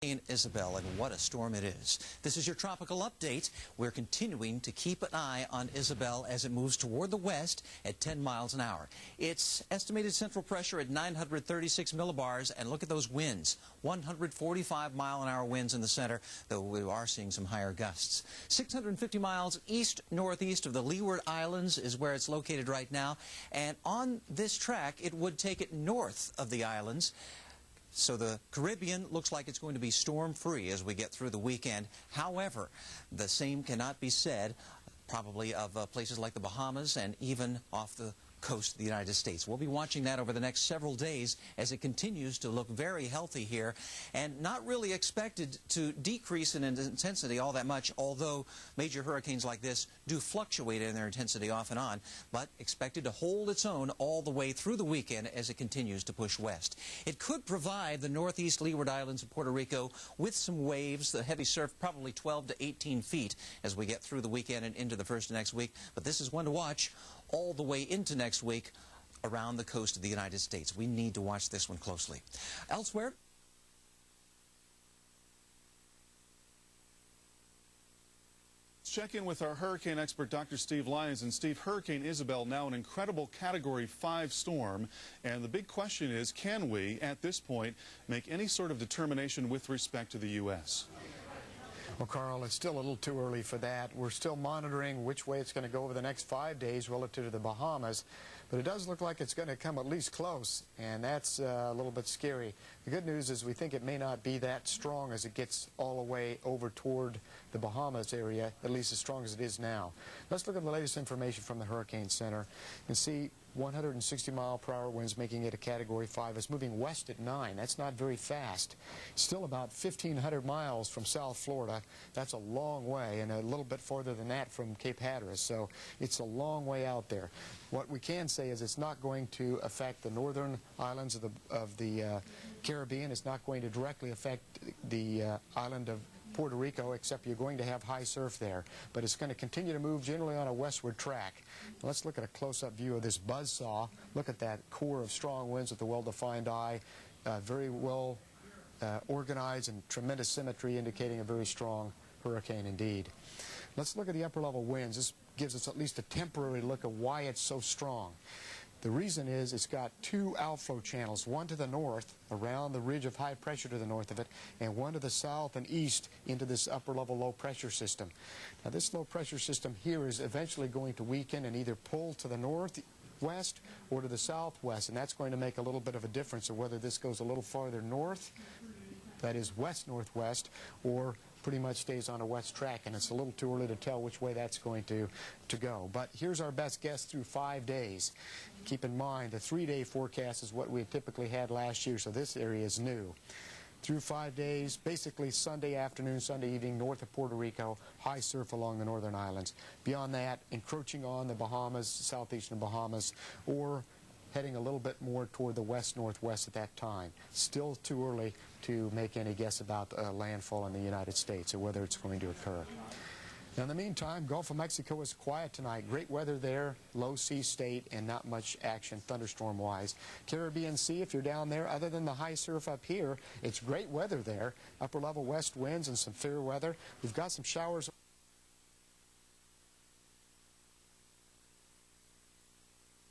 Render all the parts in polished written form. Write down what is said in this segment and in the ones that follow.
Hurricane Isabel, and what a storm it is. This is your tropical update. We're continuing to keep an eye on Isabel as it moves toward the west at 10 miles an hour. Its estimated central pressure at 936 millibars, and look at those winds. 145-mile-an-hour winds in the center, though we are seeing some higher gusts. 650 miles east-northeast of the Leeward Islands is where it's located right now, and on this track it would take it north of the islands. So the Caribbean looks like it's going to be storm-free as we get through the weekend. However, the same cannot be said probably of places like the Bahamas and even off the coast of the United States. We'll be watching that over the next several days as it continues to look very healthy here and not really expected to decrease in intensity all that much, although major hurricanes like this do fluctuate in their intensity off and on, but expected to hold its own all the way through the weekend as it continues to push west. It could provide the northeast Leeward Islands of Puerto Rico with some waves, the heavy surf probably 12 to 18 feet as we get through the weekend and into the first of next week, but this is one to watch all the way into next week around the coast of the United States. We need to watch this one closely. Elsewhere, check in with our hurricane expert, Dr. Steve Lyons. And Steve, Hurricane Isabel, now an incredible Category 5 storm. And the big question is, can we, at this point, make any sort of determination with respect to the U.S.? Well, Carl, it's still a little too early for that. We're still monitoring which way it's going to go over the next 5 days relative to the Bahamas. But it does look like it's going to come at least close, and that's a little bit scary. The good news is we think it may not be that strong as it gets all the way over toward the Bahamas area, at least as strong as it is now. Let's look at the latest information from the Hurricane Center and see 160-mile-per-hour winds making it a Category 5. It's moving west at 9. That's not very fast. Still about 1,500 miles from South Florida. That's a long way, and a little bit farther than that from Cape Hatteras. So it's a long way out there. What we can say is it's not going to affect the northern islands of the Caribbean. It's not going to directly affect the island of Puerto Rico, except you're going to have high surf there. But it's going to continue to move generally on a westward track. Now let's look at a close-up view of this buzzsaw. Look at that core of strong winds with the well-defined eye. Very well organized and tremendous symmetry, indicating a very strong hurricane indeed. Let's look at the upper-level winds. This gives us at least a temporary look at why it's so strong. The reason is it's got two outflow channels, one to the north, around the ridge of high pressure to the north of it, and one to the south and east into this upper-level low-pressure system. Now, this low-pressure system here is eventually going to weaken and either pull to the northwest or to the southwest, and that's going to make a little bit of a difference of whether this goes a little farther north, that is west-northwest, or pretty much stays on a west track, and it's a little too early to tell which way that's going to go. But here's our best guess through 5 days. Keep in mind, the 3-day forecast is what we typically had last year, so this area is new. Through 5 days, basically Sunday afternoon, Sunday evening, north of Puerto Rico, high surf along the northern islands. Beyond that, encroaching on the Bahamas, southeastern Bahamas, or heading a little bit more toward the west-northwest at that time. Still too early to make any guess about landfall in the United States or whether it's going to occur. Now, in the meantime, Gulf of Mexico is quiet tonight. Great weather there, low sea state, and not much action thunderstorm-wise. Caribbean Sea, if you're down there, other than the high surf up here, it's great weather there. Upper-level west winds and some fair weather. We've got some showers.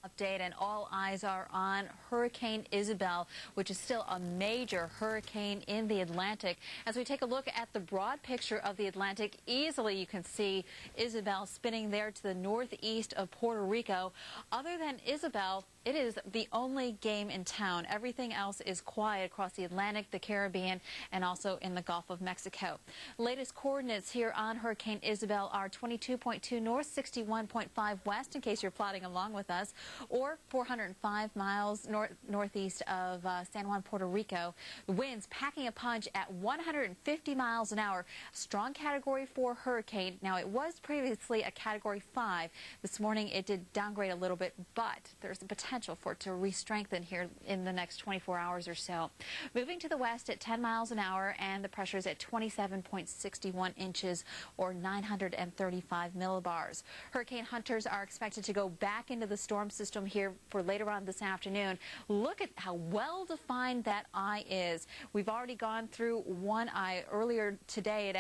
Update, and all eyes are on Hurricane Isabel, which is still a major hurricane in the Atlantic. As we take a look at the broad picture of the Atlantic, easily you can see Isabel spinning there to the northeast of Puerto Rico. Other than Isabel, it is the only game in town. Everything else is quiet across the Atlantic, the Caribbean, and also in the Gulf of Mexico. Latest coordinates here on Hurricane Isabel are 22.2 north, 61.5 west, in case you're plotting along with us, or 405 miles northeast of San Juan, Puerto Rico. The winds packing a punch at 150 miles an hour. Strong Category 4 hurricane. Now, it was previously a Category 5. This morning, it did downgrade a little bit, but there's the potential for it to re-strengthen here in the next 24 hours or so. Moving to the west at 10 miles an hour, and the pressure is at 27.61 inches or 935 millibars. Hurricane hunters are expected to go back into the storm system system here for later on this afternoon. Look at how well defined that eye is. We've already gone through one eye earlier today.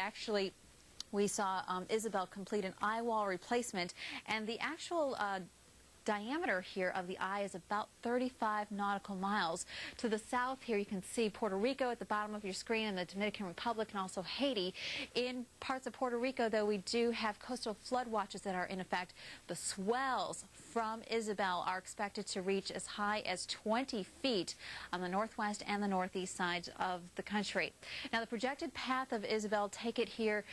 We saw Isabel complete an eye wall replacement, and the actual diameter here of the eye is about 35 nautical miles. To the south here you can see Puerto Rico at the bottom of your screen, and the Dominican Republic, and also Haiti. In parts of Puerto Rico, though, we do have coastal flood watches that are in effect. The swells from Isabel are expected to reach as high as 20 feet on the northwest and the northeast sides of the country. Now, the projected path of Isabel take it here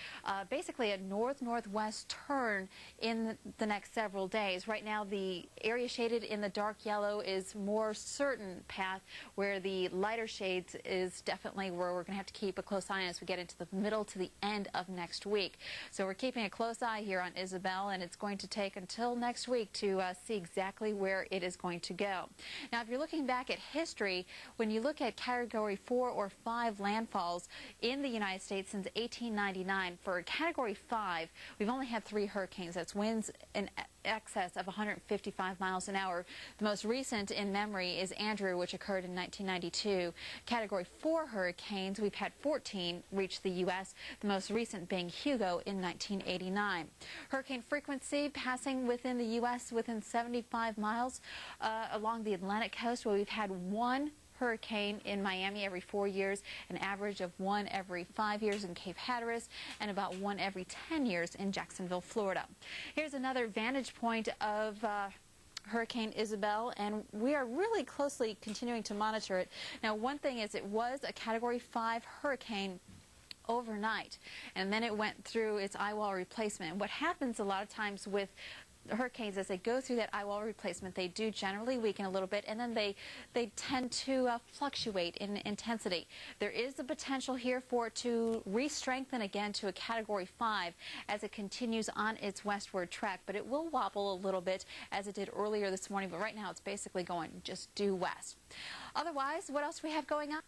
basically a north-northwest turn in the next several days. Right now, the area shaded in the dark yellow is more certain path, where the lighter shades is definitely where we're going to have to keep a close eye on as we get into the middle to the end of next week. So we're keeping a close eye here on Isabel, and it's going to take until next week to see exactly where it is going to go. Now, if you're looking back at history, when you look at Category 4 or 5 landfalls in the United States since 1899, for Category 5, we've only had 3 hurricanes. That's winds in excess of 155 miles an hour. The most recent in memory is Andrew, which occurred in 1992. Category 4 hurricanes, we've had 14 reach the U.S., the most recent being Hugo in 1989. Hurricane frequency passing within the U.S. within 75 miles along the Atlantic coast, where we've had 1 hurricane in Miami every 4 years, an average of 1 every 5 years in Cape Hatteras, and about 1 every 10 years in Jacksonville, Florida. Here's another vantage point of Hurricane Isabel, and we are really closely continuing to monitor it. Now, one thing is, it was a Category 5 hurricane overnight, and then it went through its eye wall replacement. And what happens a lot of times with hurricanes, as they go through that eye wall replacement, they do generally weaken a little bit, and then they tend to fluctuate in intensity. There is the potential here for it to re-strengthen again to a Category 5 as it continues on its westward track, but it will wobble a little bit as it did earlier this morning. But right now it's basically going just due west. Otherwise, what else do we have going on?